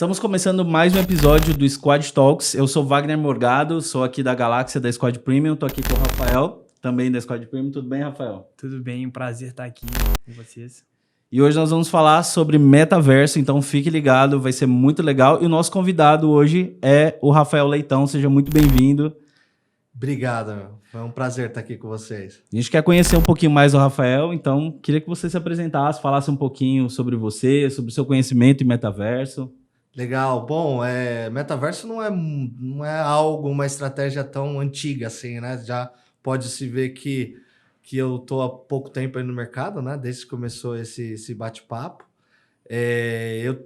Estamos começando mais um episódio do Squad Talks. Eu sou Wagner Morgado, sou aqui da Galáxia da Squad Premium, tô aqui com o Rafael, também da Squad Premium. Tudo bem, Rafael? Tudo bem, um prazer estar aqui com vocês. E hoje nós vamos falar sobre metaverso, então fique ligado, vai ser muito legal. E o nosso convidado hoje é o Rafael Leitão, seja muito bem-vindo. Obrigado, meu. Foi um prazer estar aqui com vocês. A gente quer conhecer um pouquinho mais do Rafael, então queria que você se apresentasse, falasse um pouquinho sobre você, sobre o seu conhecimento em metaverso. Legal. Bom, metaverso não é algo, uma estratégia tão antiga assim, né? Já pode se ver que eu estou há pouco tempo aí no mercado, né? Desde que começou esse bate-papo.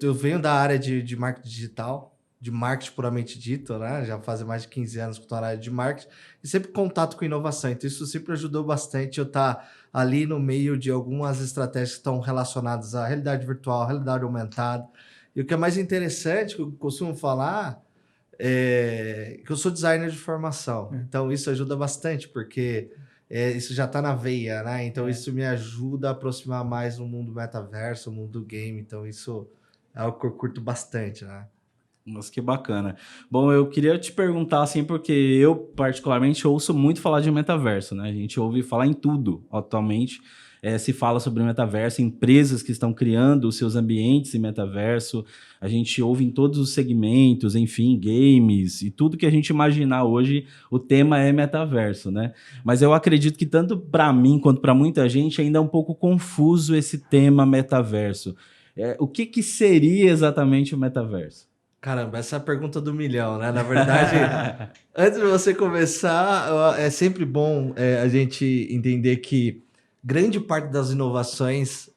Eu venho da área de marketing digital, de marketing puramente dito, né? Já faz mais de 15 anos que estou na área de marketing e sempre contato com inovação. Então isso sempre ajudou bastante eu estar ali no meio de algumas estratégias que estão relacionadas à realidade virtual, realidade aumentada. E o que é mais interessante, que eu costumo falar, é que eu sou designer de formação. Então isso ajuda bastante, porque isso já está na veia, né? Então isso me ajuda a aproximar mais o mundo metaverso, o mundo do game. Então isso é algo que eu curto bastante, né? Nossa, que bacana. Bom, eu queria te perguntar, assim, porque eu, particularmente, ouço muito falar de metaverso, né? A gente ouve falar em tudo, atualmente. Se fala sobre metaverso, empresas que estão criando os seus ambientes em metaverso. A gente ouve em todos os segmentos, enfim, games e tudo que a gente imaginar hoje, o tema é metaverso, né? Mas eu acredito que tanto para mim quanto para muita gente ainda é um pouco confuso esse tema metaverso. O que seria exatamente o metaverso? Caramba, essa é a pergunta do milhão, né? Na verdade, antes de você começar, é sempre bom a gente entender que grande parte das inovações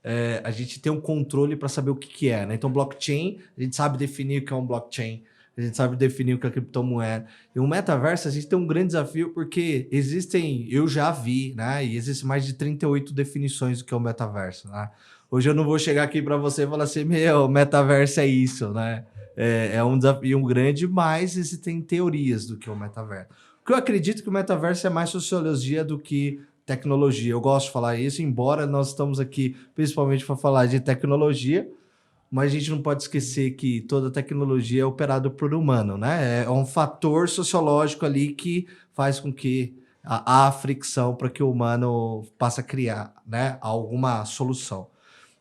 a gente tem um controle para saber o que é, né? Então, blockchain, a gente sabe definir o que é um blockchain, a gente sabe definir o que é criptomoeda. E o metaverso, a gente tem um grande desafio porque eu já vi, né? E existem mais de 38 definições do que é o metaverso, né? Hoje eu não vou chegar aqui para você e falar assim, metaverso é isso, né? É um desafio grande, mas existem teorias do que é o metaverso. Porque eu acredito que o metaverso é mais sociologia do que tecnologia. Eu gosto de falar isso, embora nós estamos aqui principalmente para falar de tecnologia, mas a gente não pode esquecer que toda tecnologia é operada por humano, né? É um fator sociológico ali que faz com que há fricção para que o humano passe a criar, né, alguma solução.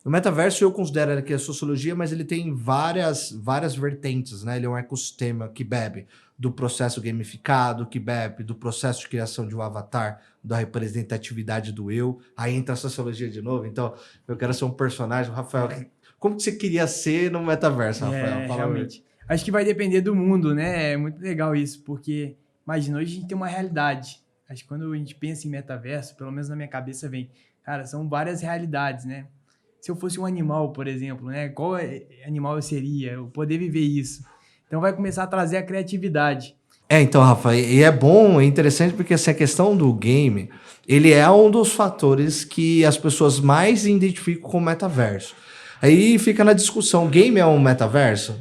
O metaverso eu considero que é sociologia, mas ele tem várias vertentes, né? Ele é um ecossistema que bebe do processo gamificado, que bebe do processo de criação de um avatar, da representatividade do eu. Aí entra a sociologia de novo. Então, eu quero ser um personagem. Rafael, como que você queria ser no metaverso, Rafael? Fala realmente. Acho que vai depender do mundo, né? É muito legal isso, porque, imagina, hoje a gente tem uma realidade. Acho que quando a gente pensa em metaverso, pelo menos na minha cabeça vem, cara, são várias realidades, né? Se eu fosse um animal, por exemplo, né? Qual animal eu seria? Eu poder viver isso. Então vai começar a trazer a criatividade. Então, Rafa, e é bom, é interessante porque essa questão do game, ele é um dos fatores que as pessoas mais identificam com o metaverso. Aí fica na discussão, o game é um metaverso?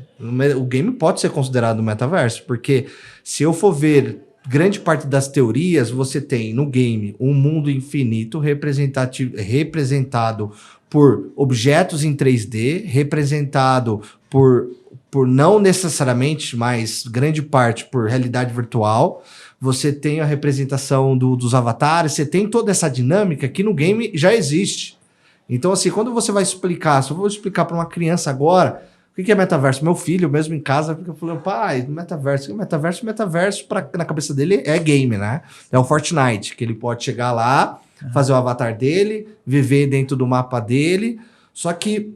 O game pode ser considerado um metaverso, porque se eu for ver grande parte das teorias, você tem no game um mundo infinito representado por objetos em 3D, representado por não necessariamente, mas grande parte por realidade virtual. Você tem a representação dos avatares, você tem toda essa dinâmica que no game já existe. Então, assim, quando você vai explicar, se eu vou explicar para uma criança agora, o que é metaverso? Meu filho, mesmo em casa, fica falando, pai, metaverso, na cabeça dele é game, né? É o Fortnite, que ele pode chegar lá, fazer o avatar dele, viver dentro do mapa dele. Só que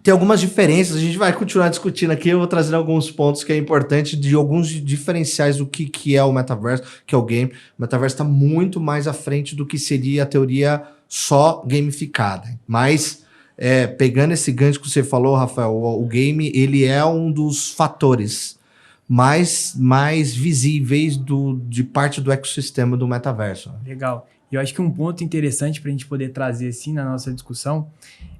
tem algumas diferenças, a gente vai continuar discutindo aqui, eu vou trazer alguns pontos que é importante de alguns diferenciais do que é o metaverso, que é o game. O metaverso está muito mais à frente do que seria a teoria só gamificada. Mas, pegando esse gancho que você falou, Rafael, o game ele é um dos fatores mais visíveis de parte do ecossistema do metaverso. Legal. E eu acho que um ponto interessante para a gente poder trazer assim na nossa discussão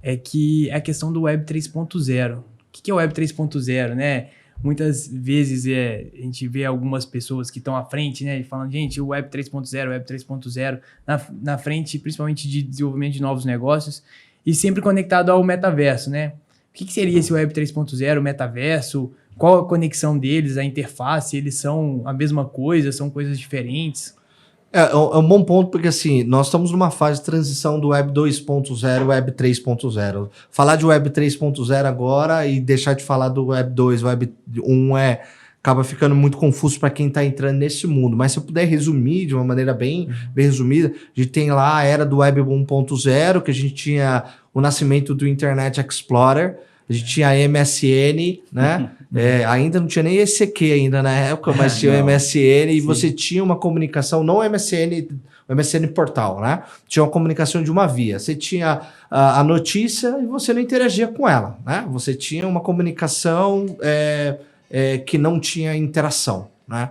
é que é a questão do Web 3.0. O que é o Web 3.0, né? Muitas vezes a gente vê algumas pessoas que estão à frente, né? Falando, gente, o Web 3.0, Web 3.0, na frente, principalmente de desenvolvimento de novos negócios, e sempre conectado ao metaverso, né? O que seria esse Web 3.0, o metaverso? Qual a conexão deles, a interface? Eles são a mesma coisa? São coisas diferentes? É um bom ponto, porque assim, nós estamos numa fase de transição do Web 2.0 Web 3.0. Falar de Web 3.0 agora e deixar de falar do Web 2, Web 1 acaba ficando muito confuso para quem está entrando nesse mundo. Mas se eu puder resumir de uma maneira bem resumida, a gente tem lá a era do Web 1.0, que a gente tinha o nascimento do Internet Explorer, a gente tinha a MSN, né? Ainda não tinha nem ECQ ainda na época, mas tinha o MSN e você tinha uma comunicação, não o MSN portal, né? Tinha uma comunicação de uma via. Você tinha a notícia e você não interagia com ela, né? Você tinha uma comunicação que não tinha interação, né?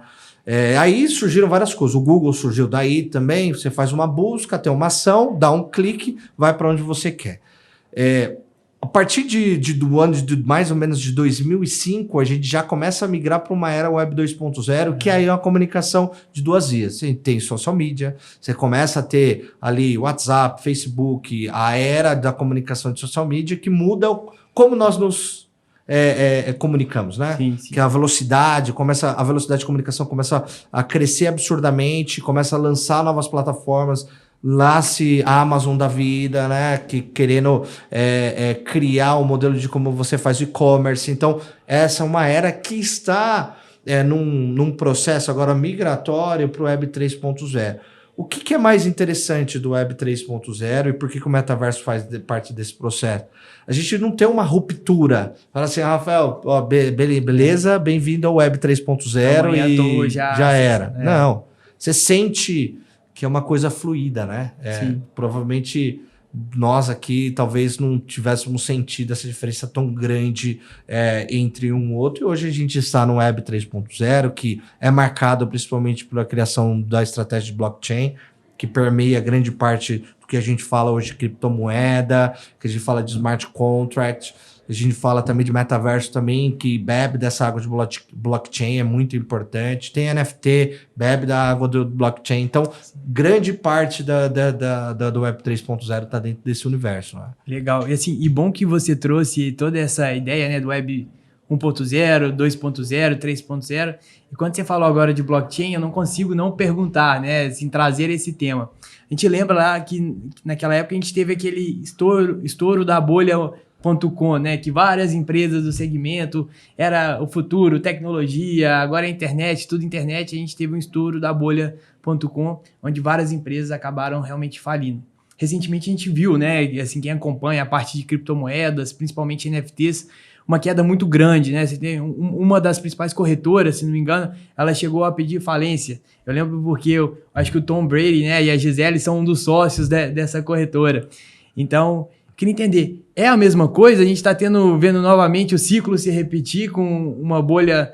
Aí surgiram várias coisas. O Google surgiu daí também. Você faz uma busca, tem uma ação, dá um clique, vai para onde você quer. A partir do ano de mais ou menos de 2005, a gente já começa a migrar para uma era Web 2.0, que aí é uma comunicação de duas vias. Você tem social media, você começa a ter ali WhatsApp, Facebook, a era da comunicação de social media, que muda como nós nos comunicamos, né? Sim. Que a velocidade de comunicação começa a crescer absurdamente, começa a lançar novas plataformas. Nasce a Amazon da vida, né? Querendo criar um modelo de como você faz e-commerce. Então, essa é uma era que está num processo agora migratório para o Web 3.0. O que é mais interessante do Web 3.0 e por que o metaverso faz parte desse processo? A gente não tem uma ruptura. Fala assim, Rafael, beleza, bem-vindo ao Web 3.0 e já era. Não, você sente que é uma coisa fluida, né? Provavelmente nós aqui talvez não tivéssemos sentido essa diferença tão grande entre um e outro. E hoje a gente está no Web 3.0, que é marcado principalmente pela criação da estratégia de blockchain, que permeia grande parte do que a gente fala hoje de criptomoeda, que a gente fala de smart contract. A gente fala também de metaverso também, que bebe dessa água de blockchain, é muito importante. Tem NFT, bebe da água do blockchain. Então, grande parte do Web 3.0 está dentro desse universo. Né? Legal. E assim, bom que você trouxe toda essa ideia, né, do Web 1.0, 2.0, 3.0. E quando você falou agora de blockchain, eu não consigo não perguntar, né, assim, trazer esse tema. A gente lembra lá que naquela época a gente teve aquele estouro da bolha.com, né? Que várias empresas do segmento era o futuro, tecnologia, agora é internet, tudo internet. A gente teve um estouro da bolha.com, onde várias empresas acabaram realmente falindo. Recentemente a gente viu, né? Assim, quem acompanha a parte de criptomoedas, principalmente NFTs, uma queda muito grande, né? Você tem uma das principais corretoras, se não me engano, ela chegou a pedir falência. Eu lembro porque eu acho que o Tom Brady, né, e a Gisele são um dos sócios dessa corretora. Então, queria entender, é a mesma coisa? A gente está vendo novamente o ciclo se repetir com uma bolha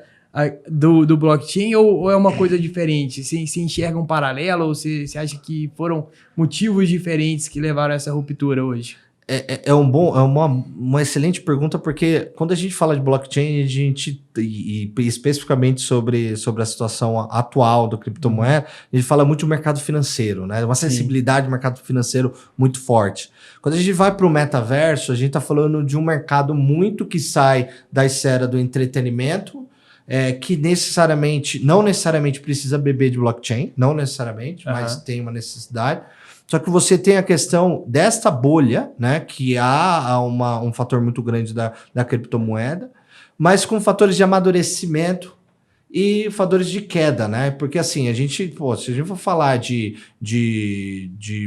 do blockchain ou é uma coisa diferente? Se enxerga um paralelo ou você acha que foram motivos diferentes que levaram a essa ruptura hoje? É uma excelente pergunta, porque quando a gente fala de blockchain, e especificamente sobre a situação atual do criptomoeda, a gente fala muito do mercado financeiro, né? Uma sensibilidade do mercado financeiro muito forte. Quando a gente vai para o metaverso, a gente está falando de um mercado muito que sai da esfera do entretenimento, que não necessariamente precisa beber de blockchain, não necessariamente, mas tem uma necessidade. Só que você tem a questão desta bolha, né, que há um fator muito grande da criptomoeda, mas com fatores de amadurecimento e fatores de queda, né? Porque assim, se a gente for falar de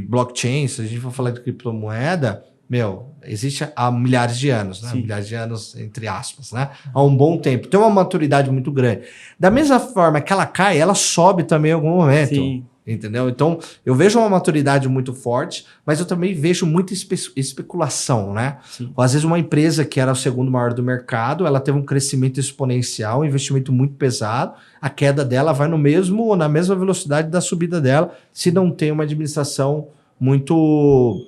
blockchain, se a gente for falar de criptomoeda, existe há milhares de anos, né? Milhares de anos, entre aspas, né? Há um bom tempo. Tem uma maturidade muito grande. Da mesma forma que ela cai, ela sobe também em algum momento. Sim. Entendeu? Então, eu vejo uma maturidade muito forte, mas eu também vejo muita especulação, né? Sim. Às vezes uma empresa que era o segundo maior do mercado, ela teve um crescimento exponencial, um investimento muito pesado, a queda dela vai na mesma velocidade da subida dela, se não tem uma administração muito,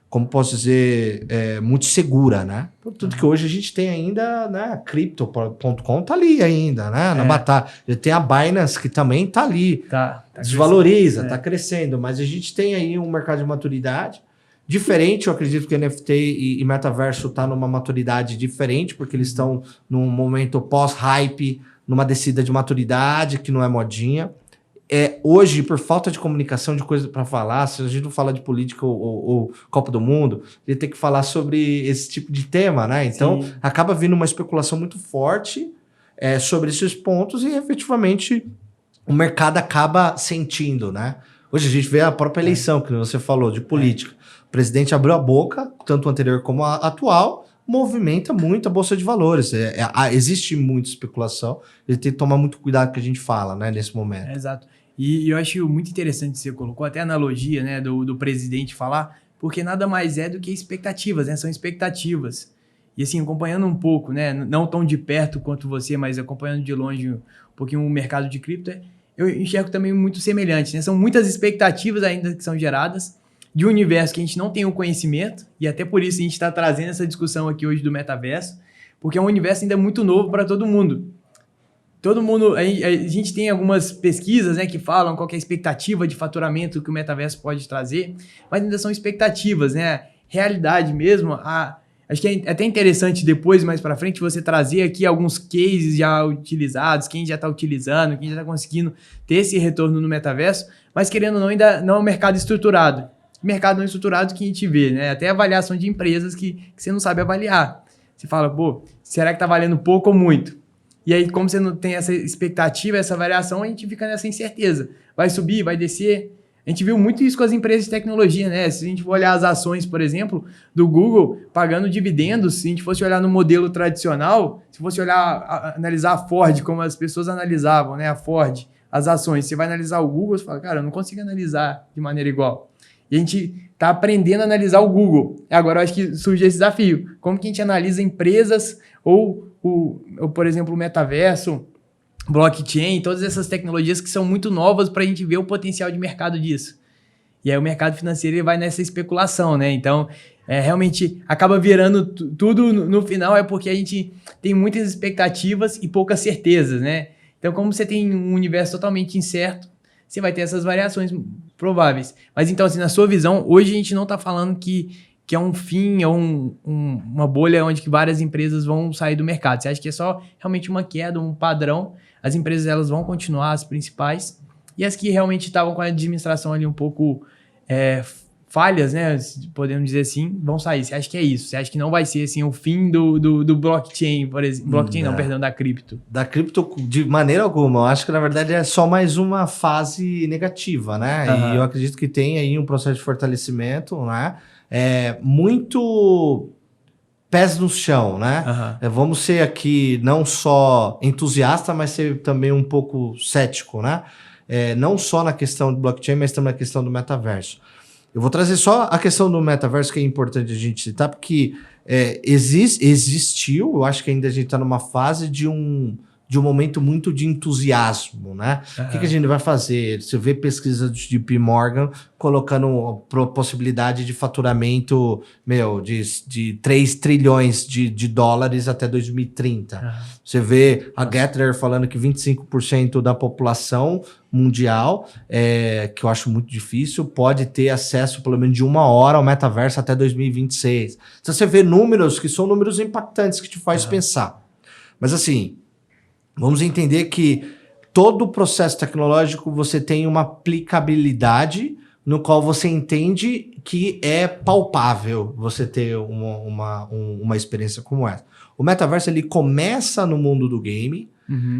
como posso dizer, muito segura, né? Tudo que hoje a gente tem ainda, né? Crypto.com tá ali ainda, né? Na batalha. Tem a Binance que também tá ali. Tá desvaloriza, tá crescendo, mas a gente tem aí um mercado de maturidade Diferente, eu acredito que NFT e metaverso tá numa maturidade diferente, porque eles estão num momento pós-hype, numa descida de maturidade, que não é modinha. Hoje, por falta de comunicação, de coisa para falar, se a gente não fala de política ou Copa do Mundo, a gente tem que falar sobre esse tipo de tema, né? Então, acaba vindo uma especulação muito forte sobre esses pontos e, efetivamente, o mercado acaba sentindo, né? Hoje a gente vê a própria eleição, que você falou, de política. O presidente abriu a boca, tanto o anterior como a atual, movimenta muito a Bolsa de Valores. Existe muita especulação, ele tem que tomar muito cuidado com o que a gente fala, né, nesse momento. Exato. E eu acho muito interessante que você colocou até a analogia, né, do presidente falar, porque nada mais é do que expectativas, né? São expectativas. E assim, acompanhando um pouco, né, não tão de perto quanto você, mas acompanhando de longe um pouquinho o mercado de cripto, eu enxergo também muito semelhante, né? São muitas expectativas ainda que são geradas de um universo que a gente não tem o conhecimento, e até por isso a gente está trazendo essa discussão aqui hoje do metaverso, porque é um universo ainda muito novo para todo mundo. Todo mundo, a gente tem algumas pesquisas, né, que falam qual que é a expectativa de faturamento que o metaverso pode trazer, mas ainda são expectativas, né? Realidade mesmo, acho que é até interessante depois, mais para frente, você trazer aqui alguns cases já utilizados, quem já está utilizando, quem já está conseguindo ter esse retorno no metaverso, mas querendo ou não, ainda não é um mercado estruturado. Mercado não estruturado que a gente vê, né? Até avaliação de empresas que você não sabe avaliar. Você fala, pô, será que tá valendo pouco ou muito? E aí, como você não tem essa expectativa, essa variação, a gente fica nessa incerteza. Vai subir, vai descer. A gente viu muito isso com as empresas de tecnologia, né? Se a gente for olhar as ações, por exemplo, do Google pagando dividendos, se a gente fosse olhar no modelo tradicional, se fosse olhar, analisar a Ford, como as pessoas analisavam, né? A Ford, as ações, você vai analisar o Google, você fala, cara, eu não consigo analisar de maneira igual. E a gente está aprendendo a analisar o Google. Agora eu acho que surge esse desafio. Como que a gente analisa empresas ou por exemplo, o metaverso, blockchain, todas essas tecnologias que são muito novas para a gente ver o potencial de mercado disso. E aí o mercado financeiro ele vai nessa especulação, né? Então, realmente acaba virando tudo no final é porque a gente tem muitas expectativas e poucas certezas, né? Então, como você tem um universo totalmente incerto, você vai ter essas variações prováveis. Mas então, assim, na sua visão, hoje a gente não está falando que é um fim, é uma bolha onde que várias empresas vão sair do mercado. Você acha que é só realmente uma queda, um padrão? As empresas elas vão continuar, as principais, e as que realmente estavam com a administração ali um pouco falhas, né? Podemos dizer assim, vão sair. Você acha que é isso? Você acha que não vai ser assim, o fim do blockchain, por exemplo? Blockchain não, perdão, da cripto. Da cripto, de maneira alguma. Eu acho que, na verdade, é só mais uma fase negativa, né? Uhum. E eu acredito que tem aí um processo de fortalecimento, né? Muito pés no chão, né? Uhum. Vamos ser aqui não só entusiasta, mas ser também um pouco cético, né? Não só na questão do blockchain, mas também na questão do metaverso. Eu vou trazer só a questão do metaverso, que é importante a gente citar, porque existiu, eu acho que ainda a gente está numa fase de um momento muito de entusiasmo, né? Uhum. O que a gente vai fazer? Você vê pesquisa do JP Morgan colocando possibilidade de faturamento, de 3 trilhões de dólares até 2030. Uhum. Você vê a Gettler falando que 25% da população mundial, que eu acho muito difícil, pode ter acesso pelo menos de 1 hora ao metaverso até 2026. Então você vê números que são números impactantes que te faz pensar. Mas assim, vamos entender que todo o processo tecnológico você tem uma aplicabilidade no qual você entende que é palpável você ter uma experiência como essa. O metaverso ele começa no mundo do game,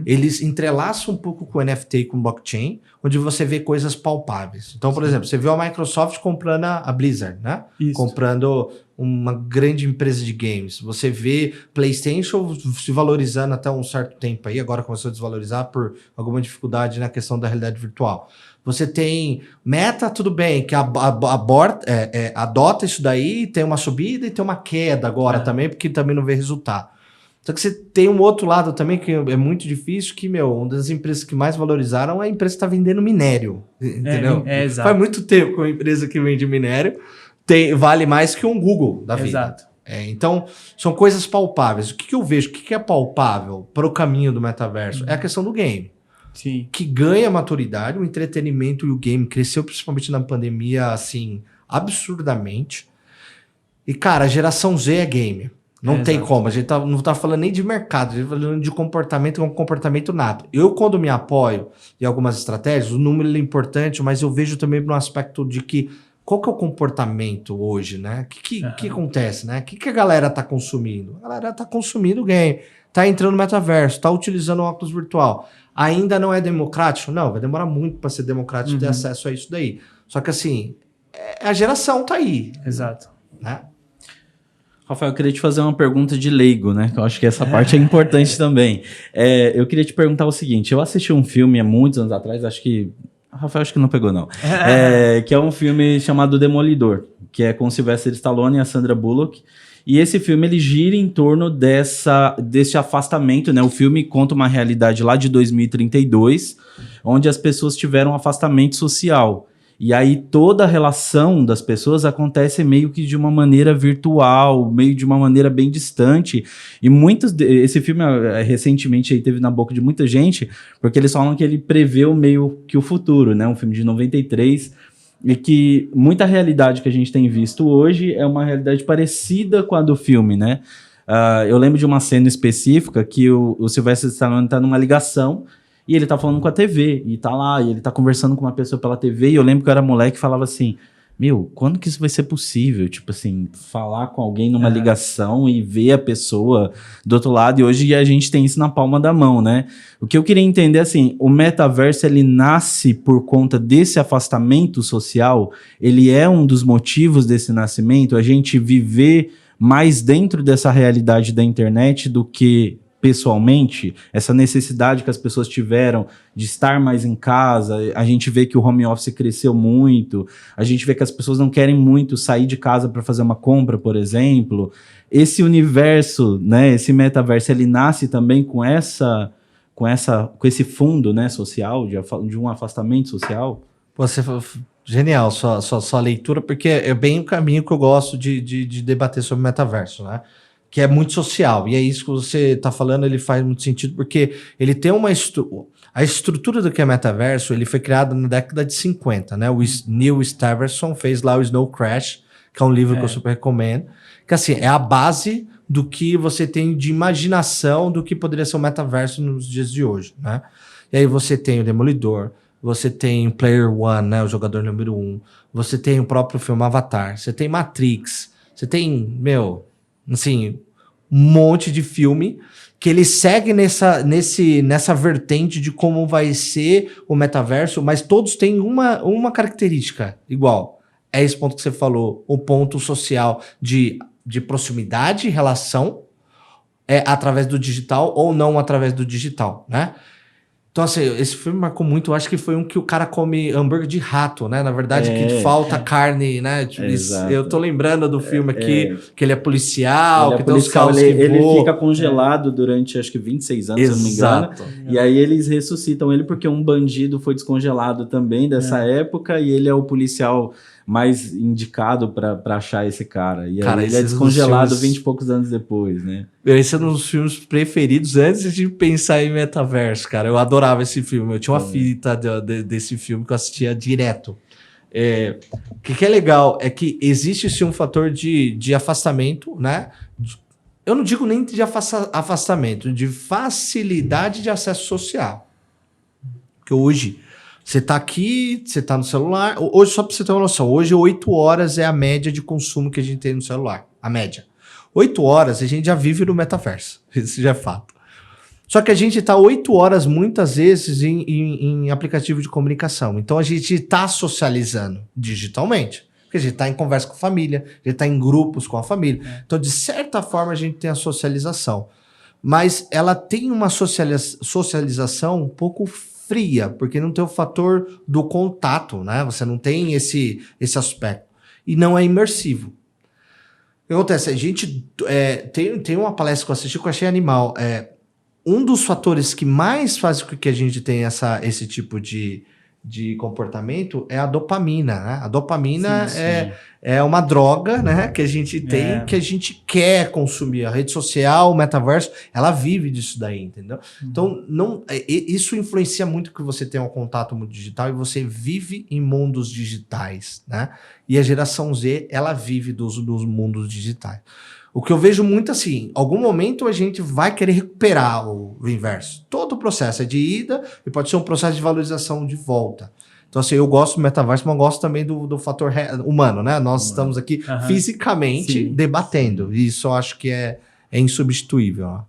eles entrelaçam um pouco com o NFT e com o blockchain, onde você vê coisas palpáveis. Então, por exemplo, você viu a Microsoft comprando a Blizzard, né? Isso. Comprando uma grande empresa de games. Você vê PlayStation se valorizando até um certo tempo aí, agora começou a desvalorizar por alguma dificuldade na questão da realidade virtual. Você tem Meta, tudo bem, que adota isso daí, tem uma subida e tem uma queda agora também, porque também não vê resultado. Só que você tem um outro lado também que é muito difícil, que, uma das empresas que mais valorizaram é a empresa que está vendendo minério, entendeu? Exato. Faz muito tempo que uma empresa que vende minério vale mais que um Google da vida. Exato. Então, são coisas palpáveis. O que eu vejo, o que é palpável para o caminho do metaverso? É a questão do game. Sim. Que ganha maturidade, o entretenimento e o game cresceu principalmente na pandemia, assim, absurdamente. E, cara, a geração Z é game. Não tem exato. como. A gente não tá falando nem de mercado, a gente tá falando de comportamento, é um comportamento nato. Eu, quando me apoio em algumas estratégias, o número é importante, mas eu vejo também no aspecto de que qual que é o comportamento hoje, né? O que acontece, né? O que a galera tá consumindo? A galera tá consumindo game, tá entrando no metaverso, tá utilizando o óculos virtual. Ainda não é democrático? Não, vai demorar muito para ser democrático ter acesso a isso daí. Só que assim, a geração tá aí, Exato. né? Rafael, eu queria te fazer uma pergunta de leigo, né? Que eu acho que essa parte é importante também. Eu queria te perguntar o seguinte: eu assisti um filme há muitos anos atrás, acho que... Rafael acho que não pegou, não. Que é um filme chamado Demolidor, que é com o Sylvester Stallone e a Sandra Bullock. E esse filme, ele gira em torno desse afastamento, né? O filme conta uma realidade lá de 2032, onde as pessoas tiveram um afastamento social. E aí toda a relação das pessoas acontece meio que de uma maneira virtual, meio de uma maneira bem distante. E esse filme recentemente aí teve na boca de muita gente, porque eles falam que ele preveu meio que o futuro, né? Um filme de 93, e que muita realidade que a gente tem visto hoje é uma realidade parecida com a do filme, né? Eu lembro de uma cena específica que o Sylvester Stallone tá numa ligação e ele tá falando com a TV, e tá lá, e ele tá conversando com uma pessoa pela TV, e eu lembro que eu era moleque e falava assim, meu, quando que isso vai ser possível? Tipo assim, falar com alguém numa ligação e ver a pessoa do outro lado, e hoje a gente tem isso na palma da mão, né? O que eu queria entender, assim, o metaverso, ele nasce por conta desse afastamento social? Ele é um dos motivos desse nascimento? A gente viver mais dentro dessa realidade da internet do que pessoalmente, essa necessidade que as pessoas tiveram de estar mais em casa, a gente vê que o home office cresceu muito, a gente vê que as pessoas não querem muito sair de casa para fazer uma compra, por exemplo. Esse universo, né, esse metaverso, ele nasce também com esse fundo, né, social, de um afastamento social? Você genial sua leitura, porque é bem o caminho que eu gosto de debater sobre metaverso, né? Que é muito social, e é isso que você está falando, ele faz muito sentido, porque ele tem a estrutura do que é metaverso, ele foi criado na década de 50, né? O Neil Stephenson fez lá o Snow Crash, que é um livro que eu super recomendo, que assim, é a base do que você tem de imaginação do que poderia ser o metaverso nos dias de hoje, né? E aí você tem o Demolidor, você tem o Player One, né? O jogador número 1, você tem o próprio filme Avatar, você tem Matrix, você tem, assim, um monte de filme que ele segue nessa vertente de como vai ser o metaverso, mas todos têm uma característica igual. É esse ponto que você falou, o ponto social de proximidade, relação, através do digital ou não através do digital, né? Então, assim, esse filme marcou muito. Eu acho que foi um que o cara come hambúrguer de rato, né? Na verdade, que falta carne, né? Tipo, eu tô lembrando do filme aqui, que ele é policial, que tem os carros que ele voam. fica congelado durante, acho que 26 anos, se eu não me engano. E aí eles ressuscitam ele porque um bandido foi descongelado também dessa época, e ele é o policial mais indicado pra achar esse cara. E aí ele é descongelado 20 e poucos anos depois, né? Esse é um dos filmes preferidos antes de pensar em metaverso, cara. Eu adorava esse filme. Eu tinha uma fita desse filme que eu assistia direto. O que é legal é que existe sim um fator de afastamento, né? Eu não digo nem de afastamento, de facilidade de acesso social. Porque hoje você tá aqui, você tá no celular. Hoje, só para você ter uma noção, hoje 8 horas é a média de consumo que a gente tem no celular. A média. 8 horas a gente já vive no metaverso. Isso já é fato. Só que a gente tá 8 horas muitas vezes em aplicativo de comunicação. Então a gente tá socializando digitalmente. Porque a gente tá em conversa com a família, a gente tá em grupos com a família. Então, de certa forma, a gente tem a socialização. Mas ela tem uma socialização um pouco fria, porque não tem o fator do contato, né? Você não tem esse aspecto. E não é imersivo. O que acontece? A gente tem uma palestra que eu assisti que eu achei animal. Um dos fatores que mais faz com que a gente tenha esse tipo de de comportamento é a dopamina, né? A dopamina Sim, é uma droga, né, que a gente tem, que a gente quer consumir. A rede social, o metaverso, ela vive disso daí, entendeu? Então, isso influencia muito que você tem um contato muito digital e você vive em mundos digitais, né? E a geração Z, ela vive dos mundos digitais. O que eu vejo muito assim, algum momento a gente vai querer recuperar o inverso. Todo o processo é de ida e pode ser um processo de valorização de volta. Então assim, eu gosto do metaverso, mas eu gosto também do fator humano, né? Nós estamos aqui fisicamente debatendo. E isso eu acho que é insubstituível. Ó.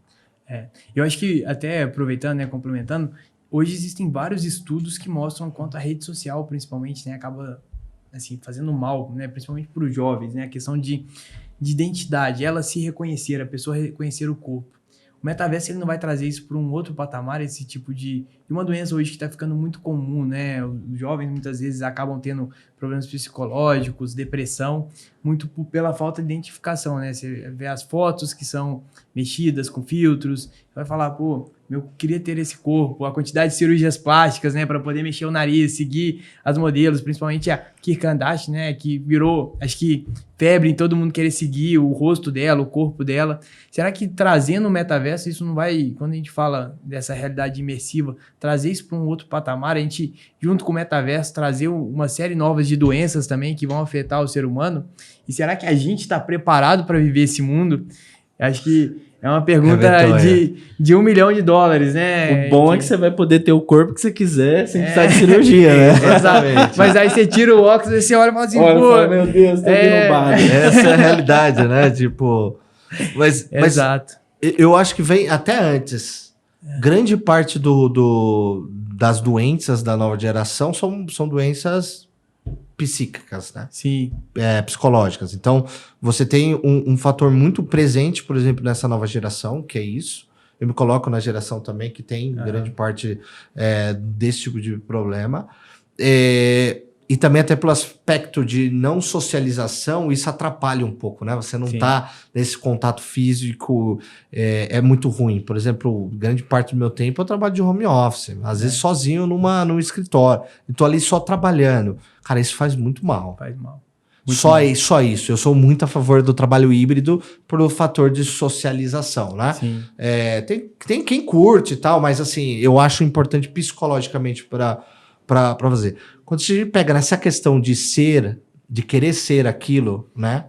Eu acho que, até aproveitando, né, complementando, hoje existem vários estudos que mostram quanto a rede social, principalmente, né, acaba assim, fazendo mal, né, principalmente para os jovens, né, a questão de identidade, ela se reconhecer, a pessoa reconhecer o corpo. O metaverso ele não vai trazer isso para um outro patamar, esse tipo de uma doença hoje que está ficando muito comum, né? Os jovens muitas vezes acabam tendo problemas psicológicos, depressão, muito pela falta de identificação, né? Você vê as fotos que são mexidas com filtros, vai falar, pô, eu queria ter esse corpo, a quantidade de cirurgias plásticas, né, para poder mexer o nariz, seguir as modelos, principalmente a Kim Kardashian, né, que virou, acho que febre em todo mundo querer seguir o rosto dela, o corpo dela. Será que trazendo o metaverso, isso não vai, quando a gente fala dessa realidade imersiva, trazer isso para um outro patamar, a gente, junto com o metaverso, trazer uma série nova de doenças também que vão afetar o ser humano? E será que a gente está preparado para viver esse mundo? Acho que é uma pergunta de $1 milhão, né? O bom é que você vai poder ter o corpo que você quiser sem precisar de cirurgia, né? Exatamente. Mas aí você tira o óculos e você olha e fala assim, pô... meu Deus, tô vindo bar. Essa é a realidade, né? Tipo... Mas Exato. Eu acho que vem até antes. Grande parte das doenças da nova geração são doenças psíquicas, né? Sim. Psicológicas. Então, você tem um fator muito presente, por exemplo, nessa nova geração, que é isso. Eu me coloco na geração também que tem grande parte desse tipo de problema. E também até pelo aspecto de não socialização, isso atrapalha um pouco, né? Você não tá nesse contato físico, é muito ruim. Por exemplo, grande parte do meu tempo eu trabalho de home office, às vezes sozinho num escritório. E tô ali só trabalhando. Cara, isso faz muito mal. Faz mal. Só isso. Eu sou muito a favor do trabalho híbrido por fator de socialização, né? Sim. Tem quem curte e tal, mas assim, eu acho importante psicologicamente para fazer. Quando a gente pega nessa questão de querer ser aquilo, né?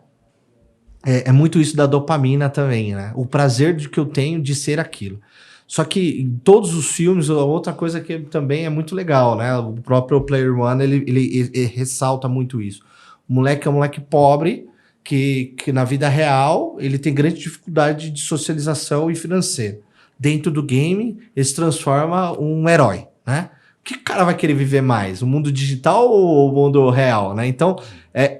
É muito isso da dopamina também, né? O prazer que eu tenho de ser aquilo. Só que em todos os filmes, outra coisa que também é muito legal, né? O próprio Player One, ele ressalta muito isso. O moleque é um moleque pobre, que na vida real, ele tem grande dificuldade de socialização e financeira. Dentro do game, ele se transforma um herói, né? O que o cara vai querer viver mais? O mundo digital ou o mundo real, né? Então,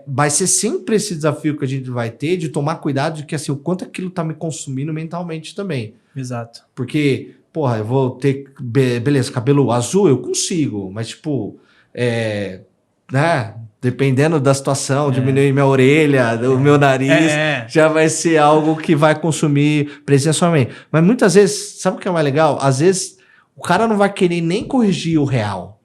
vai ser sempre esse desafio que a gente vai ter de tomar cuidado de que, assim, o quanto aquilo tá me consumindo mentalmente também. Exato. Porque, porra, eu vou ter... Beleza, cabelo azul eu consigo, mas, tipo, né? Dependendo da situação, diminuir minha orelha, o meu nariz, já vai ser algo que vai consumir presencialmente. Mas muitas vezes, sabe o que é mais legal? Às vezes... O cara não vai querer nem corrigir o real,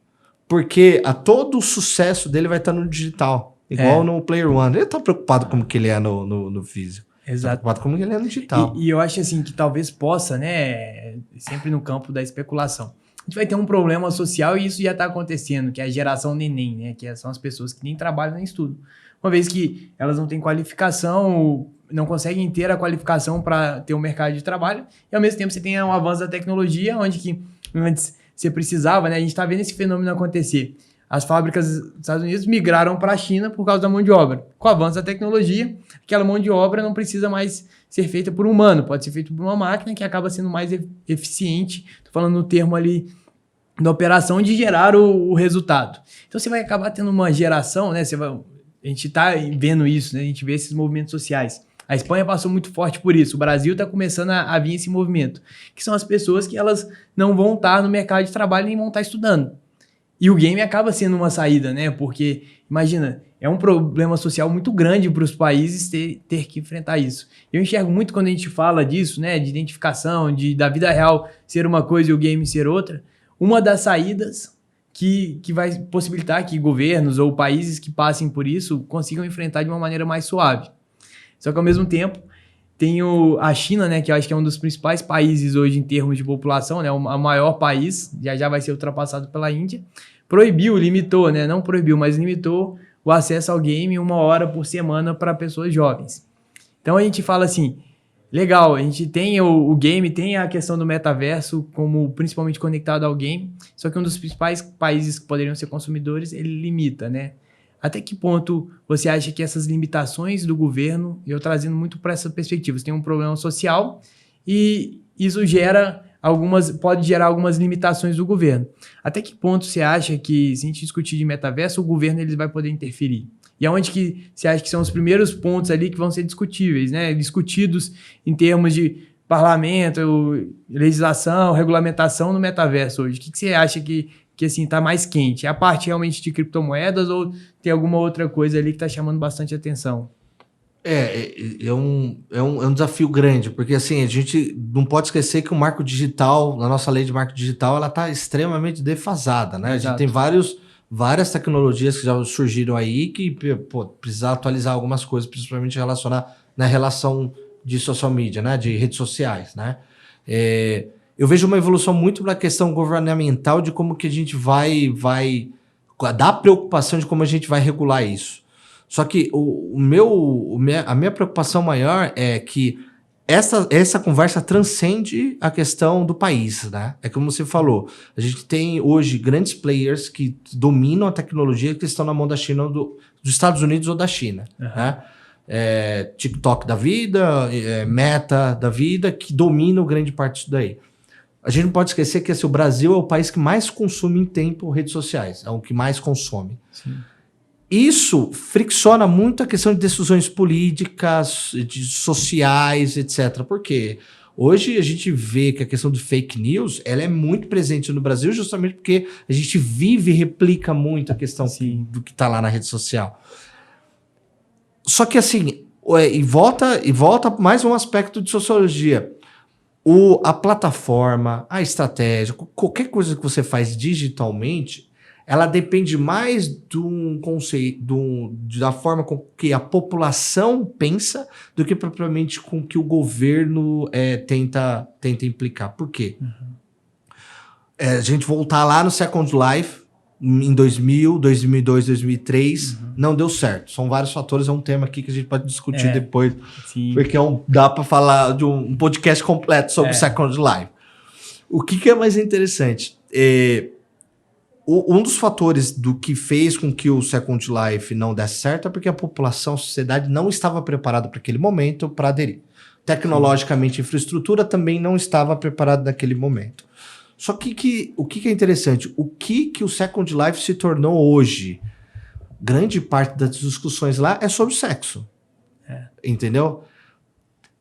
porque todo o sucesso dele vai estar no digital, igual no Player One. Ele tá preocupado como que ele é no físico. Exato. Tá preocupado como ele é no digital. E eu acho assim que talvez possa, né, sempre no campo da especulação. A gente vai ter um problema social e isso já está acontecendo, que é a geração neném, né, que são as pessoas que nem trabalham nem estudam. Uma vez que elas não têm qualificação, não conseguem ter a qualificação para ter um mercado de trabalho, e ao mesmo tempo você tem um avanço da tecnologia, onde que antes você precisava, né? A gente está vendo esse fenômeno acontecer. As fábricas dos Estados Unidos migraram para a China por causa da mão de obra. Com o avanço da tecnologia, aquela mão de obra não precisa mais ser feita por um humano, pode ser feita por uma máquina que acaba sendo mais eficiente. Estou falando no termo ali da operação de gerar o resultado. Então você vai acabar tendo uma geração, né? A gente está vendo isso, né? A gente vê esses movimentos sociais. A Espanha passou muito forte por isso. O Brasil está começando a vir esse movimento, que são as pessoas que elas não vão estar no mercado de trabalho nem vão estar estudando. E o game acaba sendo uma saída, né? Porque, imagina, é um problema social muito grande para os países ter que enfrentar isso. Eu enxergo muito quando a gente fala disso, né? De identificação, da vida real ser uma coisa e o game ser outra. Uma das saídas que vai possibilitar que governos ou países que passem por isso consigam enfrentar de uma maneira mais suave. Só que, ao mesmo tempo, tem a China, né, que eu acho que é um dos principais países hoje em termos de população, né, o maior país, já vai ser ultrapassado pela Índia, limitou, né, não proibiu, mas limitou o acesso ao game 1 hora por semana para pessoas jovens. Então a gente fala assim, legal, a gente tem o game, tem a questão do metaverso como principalmente conectado ao game, só que um dos principais países que poderiam ser consumidores, ele limita, né? Até que ponto você acha que essas limitações do governo, eu trazendo muito para essa perspectiva, você tem um problema social e isso pode gerar algumas limitações do governo. Até que ponto você acha que, se a gente discutir de metaverso, o governo ele vai poder interferir? E aonde que você acha que são os primeiros pontos ali que vão ser discutíveis, né? Discutidos em termos de parlamento, legislação, regulamentação no metaverso hoje? O que você acha que assim, tá mais quente? É a parte realmente de criptomoedas ou tem alguma outra coisa ali que tá chamando bastante atenção? É um desafio grande, porque assim, a gente não pode esquecer que o marco digital, a nossa lei de marco digital, ela tá extremamente defasada, né? Exato. A gente tem várias tecnologias que já surgiram aí que precisa atualizar algumas coisas, principalmente relacionar na relação de social media, né? De redes sociais, né? Eu vejo uma evolução muito na questão governamental de como que a gente vai dar preocupação de como a gente vai regular isso. Só que a minha preocupação maior é que essa conversa transcende a questão do país, né? É como você falou, a gente tem hoje grandes players que dominam a tecnologia que estão na mão da China, dos Estados Unidos ou da China, né? TikTok da vida, Meta da vida, que dominam grande parte disso daí. A gente não pode esquecer que o Brasil é o país que mais consome em tempo redes sociais, é o que mais consome. Sim. Isso fricciona muito a questão de decisões políticas, sociais, etc. Por quê? Hoje a gente vê que a questão do fake news ela é muito presente no Brasil justamente porque a gente vive e replica muito a questão do que está lá na rede social. Só que assim, e volta mais um aspecto de sociologia. A plataforma, a estratégia, qualquer coisa que você faz digitalmente, ela depende mais de um conceito, da forma com que a população pensa do que propriamente com que o governo tenta implicar. Por quê? A gente voltar lá no Second Life, em 2000, 2002, 2003, não deu certo. São vários fatores, é um tema aqui que a gente pode discutir depois, porque dá para falar de um podcast completo sobre Second Life. O que é mais interessante? Um dos fatores do que fez com que o Second Life não desse certo é porque a população, a sociedade não estava preparada para aquele momento para aderir. Tecnologicamente, a infraestrutura também não estava preparada naquele momento. Só que o que é interessante? O que o Second Life se tornou hoje? Grande parte das discussões lá é sobre sexo. Entendeu?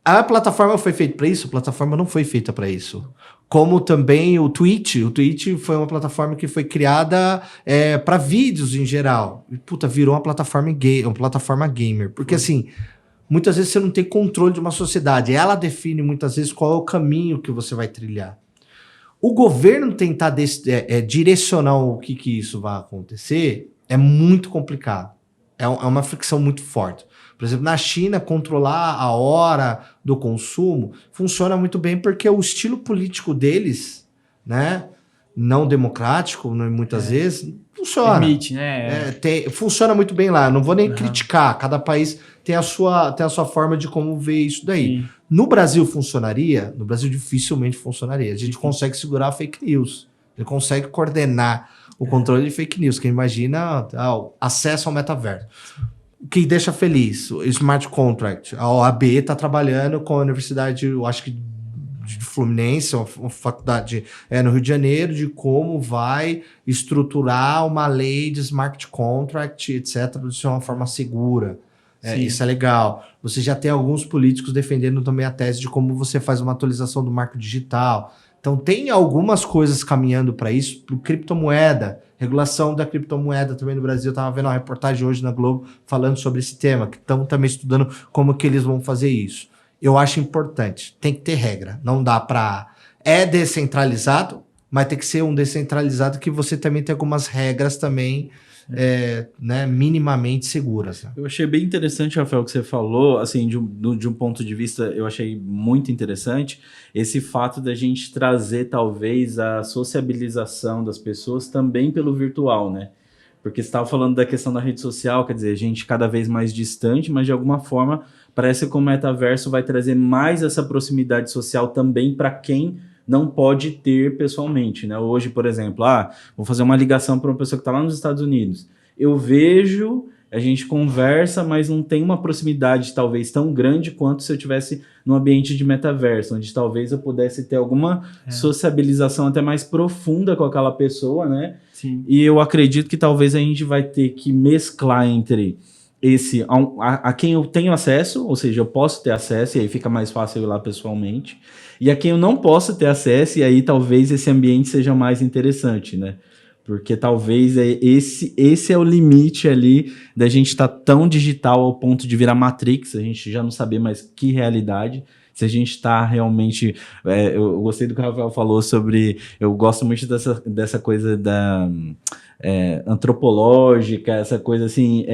A plataforma foi feita para isso? A plataforma não foi feita para isso. Como também o Twitch. O Twitch foi uma plataforma que foi criada para vídeos em geral. E, virou uma plataforma gamer. Porque assim, muitas vezes você não tem controle de uma sociedade. Ela define muitas vezes qual é o caminho que você vai trilhar. O governo tentar direcionar o que isso vai acontecer é muito complicado. É uma fricção muito forte. Por exemplo, na China, controlar a hora do consumo funciona muito bem porque o estilo político deles, né, não democrático, muitas vezes, funciona. Permite, né? Funciona muito bem lá. Não vou nem criticar. Cada país tem a sua forma de como ver isso daí. Sim. No Brasil funcionaria? No Brasil dificilmente funcionaria. A gente consegue segurar a fake news. Ele consegue coordenar o controle de fake news. Quem imagina acesso ao metaverso. O que deixa feliz, o Smart Contract. A OAB está trabalhando com a Universidade, eu acho que de Fluminense, uma faculdade no Rio de Janeiro, de como vai estruturar uma lei de Smart Contract, etc., de uma forma segura. Isso é legal. Você já tem alguns políticos defendendo também a tese de como você faz uma atualização do marco digital. Então, tem algumas coisas caminhando para isso. Para criptomoeda, regulação da criptomoeda também no Brasil. Eu estava vendo uma reportagem hoje na Globo falando sobre esse tema, que estão também estudando como que eles vão fazer isso. Eu acho importante. Tem que ter regra. Não dá para... É descentralizado, mas tem que ser um descentralizado que você também tem algumas regras também, né, minimamente seguras. Né? Eu achei bem interessante, Rafael, o que você falou, assim, de um ponto de vista, eu achei muito interessante, esse fato da gente trazer, talvez, a sociabilização das pessoas também pelo virtual, né? Porque você estava falando da questão da rede social, quer dizer, a gente cada vez mais distante, mas de alguma forma parece que o metaverso vai trazer mais essa proximidade social também para quem não pode ter pessoalmente, né? Hoje, por exemplo, vou fazer uma ligação para uma pessoa que está lá nos Estados Unidos. Eu vejo, a gente conversa, mas não tem uma proximidade talvez tão grande quanto se eu tivesse num ambiente de metaverso, onde talvez eu pudesse ter alguma sociabilização até mais profunda com aquela pessoa, né? Sim. E eu acredito que talvez a gente vai ter que mesclar entre a quem eu tenho acesso, ou seja, eu posso ter acesso, e aí fica mais fácil eu ir lá pessoalmente, e a quem eu não posso ter acesso, e aí talvez esse ambiente seja mais interessante, né? Porque talvez esse é o limite ali da gente estar tão digital ao ponto de virar Matrix, a gente já não saber mais que realidade, se a gente está realmente... eu gostei do que o Rafael falou sobre... Eu gosto muito dessa coisa da... antropológica, essa coisa assim,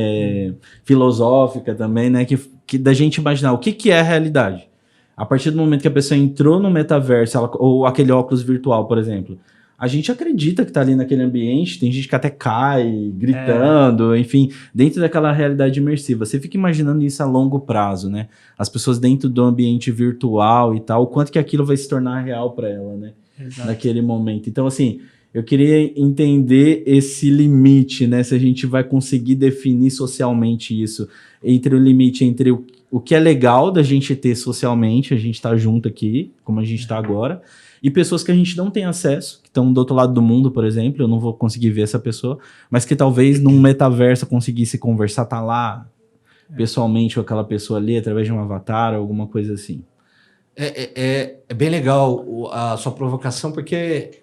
filosófica também, né? Que da gente imaginar o que é a realidade. A partir do momento que a pessoa entrou no metaverso, ou aquele óculos virtual, por exemplo, a gente acredita que está ali naquele ambiente, tem gente que até cai, gritando, enfim, dentro daquela realidade imersiva. Você fica imaginando isso a longo prazo, né? As pessoas dentro do ambiente virtual e tal, o quanto que aquilo vai se tornar real para ela, né? Exato. Naquele momento. Então, assim, eu queria entender esse limite, né? Se a gente vai conseguir definir socialmente isso, entre o limite entre o que é legal da gente ter socialmente, a gente tá junto aqui, como a gente tá agora, e pessoas que a gente não tem acesso, que estão do outro lado do mundo, por exemplo, eu não vou conseguir ver essa pessoa, mas que talvez num metaverso conseguisse conversar, tá lá pessoalmente com aquela pessoa ali, através de um avatar, alguma coisa assim. É bem legal a sua provocação, porque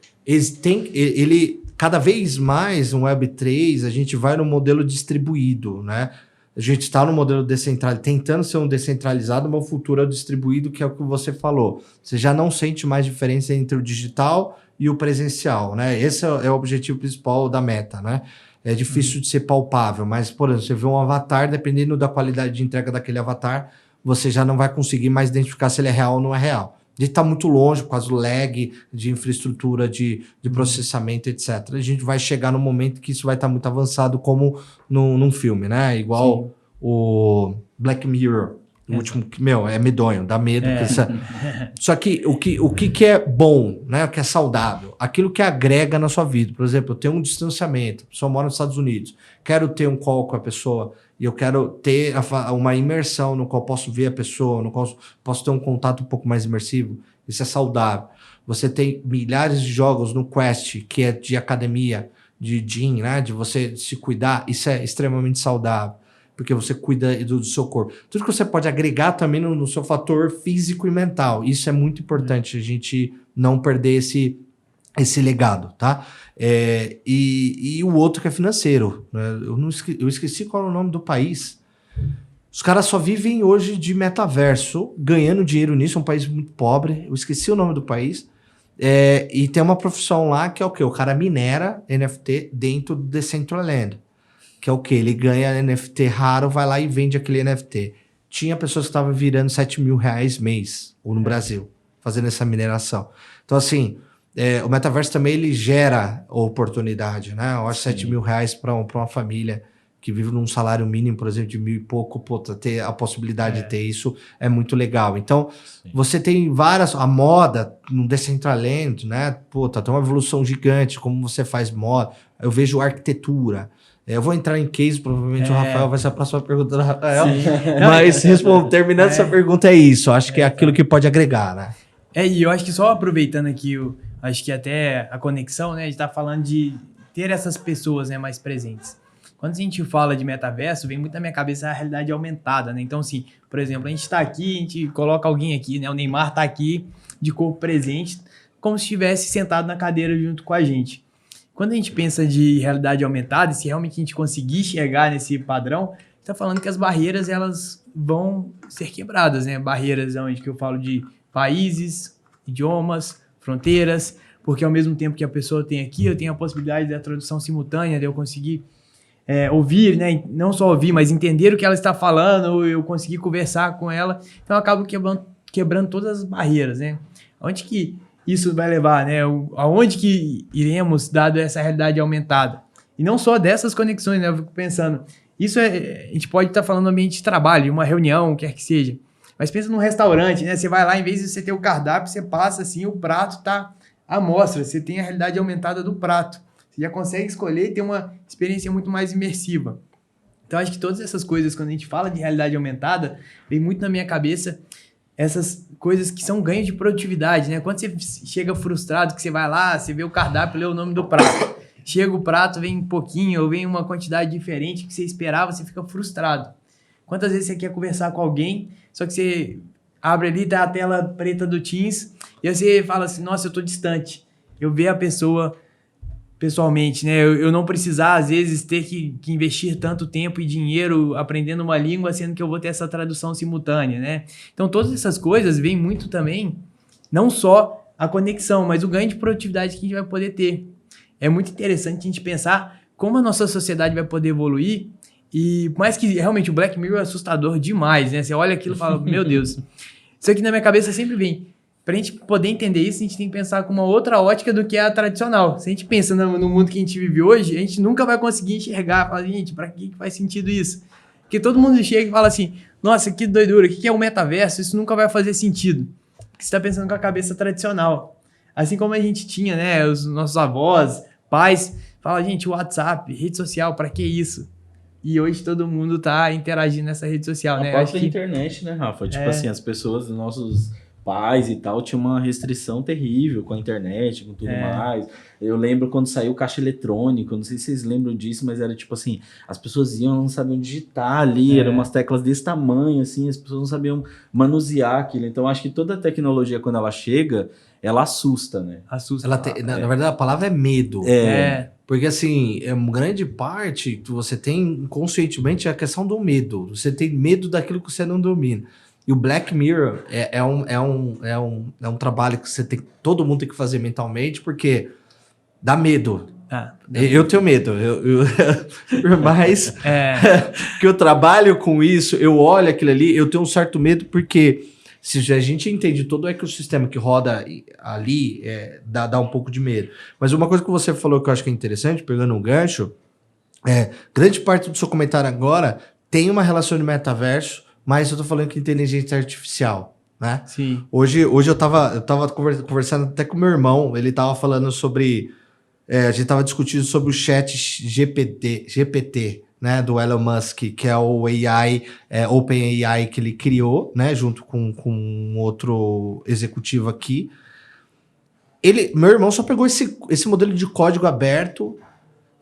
cada vez mais no Web3 a gente vai no modelo distribuído, né? A gente está no modelo descentralizado, tentando ser um descentralizado, mas o futuro é o distribuído, que é o que você falou. Você já não sente mais diferença entre o digital e o presencial, né? Esse é o objetivo principal da Meta, né? É difícil de ser palpável, mas, por exemplo, você vê um avatar, dependendo da qualidade de entrega daquele avatar, você já não vai conseguir mais identificar se ele é real ou não é real. A gente está muito longe, por causa do lag de infraestrutura, de processamento, etc. A gente vai chegar no momento que isso vai estar muito avançado, como num filme, né? Igual Sim. o Black Mirror. O último, é medonho, dá medo. Só que o que é bom, né? O que é saudável? Aquilo que agrega na sua vida. Por exemplo, eu tenho um distanciamento, a pessoa mora nos Estados Unidos, quero ter um call com a pessoa e eu quero ter uma imersão no qual posso ver a pessoa, no qual posso ter um contato um pouco mais imersivo. Isso é saudável. Você tem milhares de jogos no Quest, que é de academia, de gym, né? De você se cuidar. Isso é extremamente saudável, porque você cuida do seu corpo. Tudo que você pode agregar também no seu fator físico e mental. Isso é muito importante, a gente não perder esse legado, tá? E o outro que é financeiro. Né? Eu esqueci qual é o nome do país. Os caras só vivem hoje de metaverso, ganhando dinheiro nisso. É um país muito pobre. Eu esqueci o nome do país. E tem uma profissão lá que é o quê? O cara minera NFT dentro do Decentraland. Que é o quê? Ele ganha NFT raro, vai lá e vende aquele NFT. Tinha pessoas que estavam virando R$7.000 mês, ou no Brasil, fazendo essa mineração. Então, assim, o metaverso também ele gera oportunidade, né? Eu acho R$7.000 para uma família que vive num salário mínimo, por exemplo, de 1.000 e pouco, ter a possibilidade de ter isso é muito legal. Então, você tem a moda no Decentraland, né? Tem uma evolução gigante, como você faz moda. Eu vejo arquitetura. Eu vou entrar em case, provavelmente o Rafael vai ser a próxima pergunta do Rafael. Mas terminando essa pergunta é isso. Acho que é aquilo que pode agregar, né? E eu acho que só aproveitando aqui, acho que até a conexão, né? A gente tá falando de ter essas pessoas, né, mais presentes. Quando a gente fala de metaverso, vem muito na minha cabeça a realidade aumentada, né? Então, assim, por exemplo, a gente tá aqui, a gente coloca alguém aqui, né? O Neymar tá aqui de corpo presente, como se estivesse sentado na cadeira junto com a gente. Quando a gente pensa de realidade aumentada, e se realmente a gente conseguir chegar nesse padrão, está falando que as barreiras elas vão ser quebradas, né? Barreiras onde que eu falo de países, idiomas, fronteiras, porque ao mesmo tempo que a pessoa tem aqui, eu tenho a possibilidade da tradução simultânea, de eu conseguir ouvir, né? Não só ouvir, mas entender o que ela está falando, eu conseguir conversar com ela. Então, eu acabo quebrando todas as barreiras, né? Onde que isso vai levar, né? Aonde que iremos, dado essa realidade aumentada? E não só dessas conexões, né? Eu fico pensando, isso a gente pode estar falando no ambiente de trabalho, uma reunião, quer que seja. Mas pensa num restaurante, né? Você vai lá, em vez de você ter o cardápio, você passa assim, o prato tá à mostra. Você tem a realidade aumentada do prato. Você já consegue escolher e ter uma experiência muito mais imersiva. Então, acho que todas essas coisas, quando a gente fala de realidade aumentada, vem muito na minha cabeça essas coisas que são ganhos de produtividade, né? Quando você chega frustrado, que você vai lá, você vê o cardápio, lê o nome do prato. Chega o prato, vem um pouquinho, ou vem uma quantidade diferente que você esperava, você fica frustrado. Quantas vezes você quer conversar com alguém, só que você abre ali, tá a tela preta do Teams, e você fala assim, nossa, eu tô distante. Eu ver a pessoa pessoalmente, né? Eu não precisar, às vezes, ter que investir tanto tempo e dinheiro aprendendo uma língua, sendo que eu vou ter essa tradução simultânea, né? Então, todas essas coisas vêm muito também, não só a conexão, mas o ganho de produtividade que a gente vai poder ter. É muito interessante a gente pensar como a nossa sociedade vai poder evoluir, e por mais que realmente o Black Mirror é assustador demais, né? Você olha aquilo e fala, meu Deus. Isso aqui na minha cabeça sempre vem. Pra gente poder entender isso, a gente tem que pensar com uma outra ótica do que a tradicional. Se a gente pensa no mundo que a gente vive hoje, a gente nunca vai conseguir enxergar. Fala, gente, pra que faz sentido isso? Porque todo mundo chega e fala assim, nossa, que doidura, o que é o metaverso? Isso nunca vai fazer sentido. Porque você tá pensando com a cabeça tradicional. Assim como a gente tinha, né, os nossos avós, pais, fala, gente, WhatsApp, rede social, pra que isso? E hoje todo mundo tá interagindo nessa rede social, né? A própria internet, né, Rafa? Tipo assim, as pessoas, os nossos pais e tal, tinha uma restrição terrível com a internet, com tudo mais. Eu lembro quando saiu o caixa eletrônico, não sei se vocês lembram disso, mas era tipo assim, as pessoas iam, não sabiam digitar ali, eram umas teclas desse tamanho, assim, as pessoas não sabiam manusear aquilo. Então, acho que toda a tecnologia, quando ela chega, ela assusta, né? Assusta. Na verdade, a palavra é medo. Porque, assim, uma grande parte, você tem conscientemente a questão do medo. Você tem medo daquilo que você não domina. E o Black Mirror é um trabalho que todo mundo tem que fazer mentalmente, porque dá medo. Eu tenho medo. Mas que eu trabalho com isso, eu olho aquilo ali, eu tenho um certo medo, porque se a gente entende todo o ecossistema que roda ali, dá um pouco de medo. Mas uma coisa que você falou que eu acho que é interessante, pegando um gancho, grande parte do seu comentário agora tem uma relação de metaverso, mas eu tô falando que inteligência artificial, né? Sim. Hoje eu tava conversando até com meu irmão, ele tava falando sobre... a gente tava discutindo sobre o chat GPT, né, do Elon Musk, que é o AI, OpenAI que ele criou, né, junto com um outro executivo aqui. Meu irmão só pegou esse modelo de código aberto,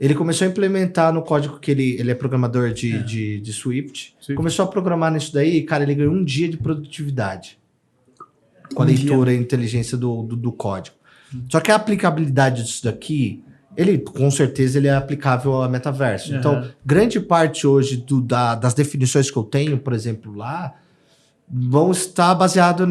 ele começou a implementar no código que ele é programador de Swift, começou a programar nisso daí, e, cara, ele ganhou um dia de produtividade com a leitura e inteligência do código. Só que a aplicabilidade disso daqui, com certeza, ele é aplicável ao metaverso. Então, grande parte hoje das definições que eu tenho, por exemplo, lá, vão estar baseado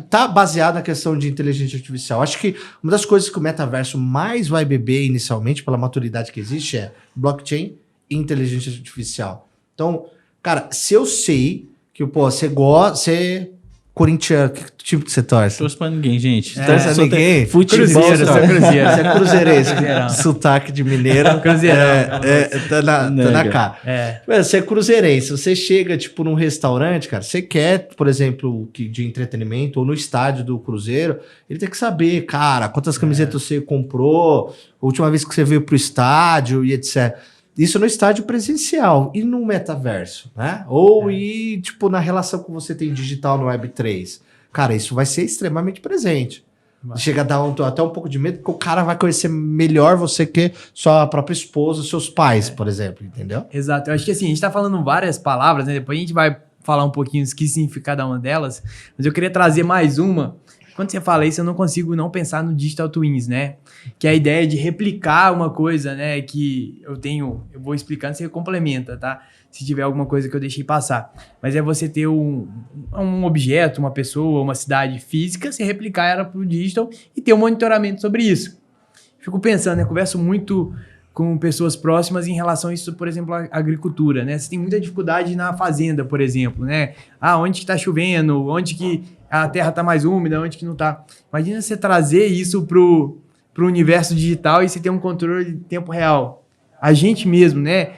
tá baseado na questão de inteligência artificial. Acho que uma das coisas que o metaverso mais vai beber inicialmente, pela maturidade que existe, é blockchain e inteligência artificial. Então, cara, se eu sei que, você gosta... Corintiano, que time que você torce? Torço pra ninguém, gente. Torce pra ninguém? Futebol, Cruzeiro. Você é cruzeirense. Sotaque de mineiro. Cruzeirão. Tá na cara. Você é cruzeirense. Você chega, tipo, num restaurante, cara, você quer, por exemplo, de entretenimento, ou no estádio do Cruzeiro, ele tem que saber, cara, quantas camisetas você comprou, a última vez que você veio pro estádio e etc. Isso no estádio presencial e no metaverso, né? Ou tipo, na relação que você tem digital no Web3. Cara, isso vai ser extremamente presente. Chega a dar até um pouco de medo, porque o cara vai conhecer melhor você que sua própria esposa, seus pais, por exemplo, entendeu? Exato. Eu acho que assim, a gente tá falando várias palavras, né? Depois a gente vai falar um pouquinho do que significa cada uma delas, mas eu queria trazer mais uma, Quando você fala isso, eu não consigo não pensar no Digital Twins, né? Que é a ideia de replicar uma coisa, né? Que eu vou explicando, você complementa, tá? Se tiver alguma coisa que eu deixei passar. Mas é você ter um objeto, uma pessoa, uma cidade física, você replicar ela para o digital e ter um monitoramento sobre isso. Fico pensando, né? Converso muito com pessoas próximas em relação a isso, por exemplo, a agricultura, né? Você tem muita dificuldade na fazenda, por exemplo, né? Onde que tá chovendo, onde que a terra tá mais úmida, onde que não tá. Imagina você trazer isso pro universo digital e você ter um controle de tempo real. A gente mesmo, né?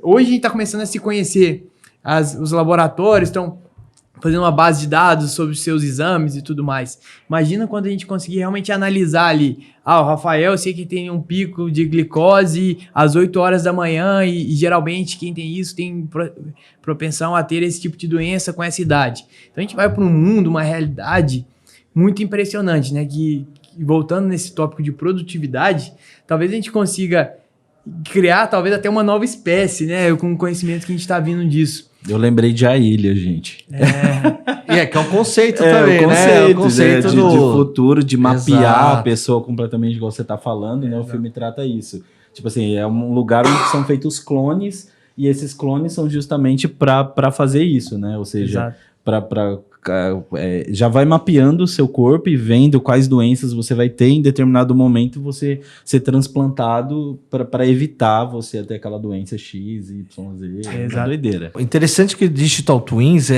Hoje a gente tá começando a se conhecer. Os laboratórios estão fazendo uma base de dados sobre os seus exames e tudo mais. Imagina quando a gente conseguir realmente analisar ali. O Rafael, eu sei que tem um pico de glicose às 8 horas da manhã e geralmente quem tem isso tem propensão a ter esse tipo de doença com essa idade. Então a gente vai para um mundo, uma realidade muito impressionante, né? Que voltando nesse tópico de produtividade, talvez a gente consiga criar talvez até uma nova espécie, né? Com o conhecimento que a gente está vindo disso. Eu lembrei de A Ilha, gente. Que é um conceito também, né? O conceito de futuro, de mapear Exato. a pessoa completamente igual você tá falando, né? O filme trata isso. Tipo assim, é um lugar onde são feitos clones e esses clones são justamente para fazer isso, né? Ou seja, já vai mapeando o seu corpo e vendo quais doenças você vai ter em determinado momento você ser transplantado para evitar você ter aquela doença X, Y, Z. É uma doideira. O interessante que Digital Twins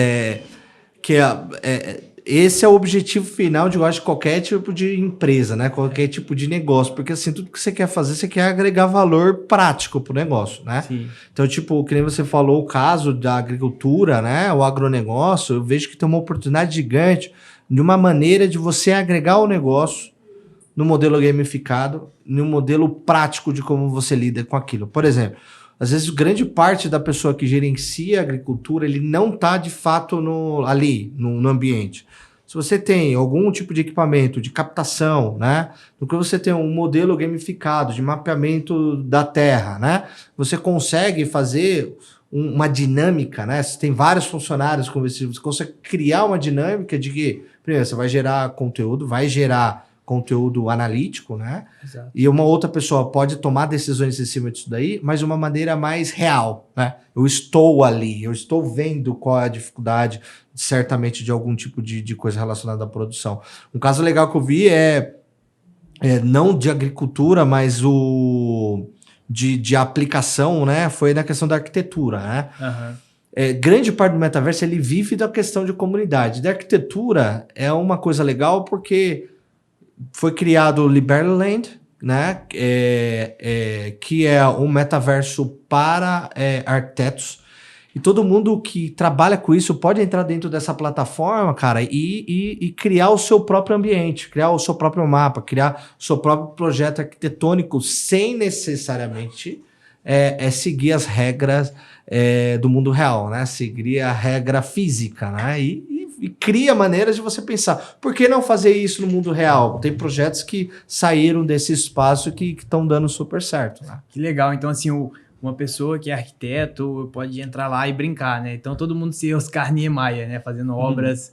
esse é o objetivo final de, eu acho, qualquer tipo de empresa, né? Qualquer tipo de negócio. Porque, assim, tudo que você quer fazer, você quer agregar valor prático pro negócio, né? Sim. Então, tipo, que nem você falou, o caso da agricultura, né? O agronegócio, eu vejo que tem uma oportunidade gigante de uma maneira de você agregar o negócio no modelo gamificado, no modelo prático de como você lida com aquilo. Por exemplo, às vezes grande parte da pessoa que gerencia a agricultura, ele não está de fato ali, no ambiente. Se você tem algum tipo de equipamento de captação, né? No que você tem um modelo gamificado de mapeamento da terra, né? Você consegue fazer uma dinâmica, né? Você tem vários funcionários com você consegue criar uma dinâmica de que, primeiro, você vai gerar conteúdo analítico, né? Exato. E uma outra pessoa pode tomar decisões em cima disso daí, mas de uma maneira mais real, né? Eu estou ali, eu estou vendo qual é a dificuldade, certamente, de algum tipo de coisa relacionada à produção. Um caso legal que eu vi não de agricultura, mas de aplicação, né? Foi na questão da arquitetura, né? Uhum. Grande parte do metaverso, ele vive da questão de comunidade. Da arquitetura é uma coisa legal porque foi criado o Liberland, né? Que é um metaverso para arquitetos. E todo mundo que trabalha com isso pode entrar dentro dessa plataforma, cara, e criar o seu próprio ambiente, criar o seu próprio mapa, criar o seu próprio projeto arquitetônico sem necessariamente seguir as regras do mundo real, né? Seguir a regra física, né? E cria maneiras de você pensar, por que não fazer isso no mundo real? Tem projetos que saíram desse espaço que estão dando super certo, né? Que legal. Então, assim, uma pessoa que é arquiteto pode entrar lá e brincar, né? Então, todo mundo ser Oscar Niemeyer, né? Fazendo obras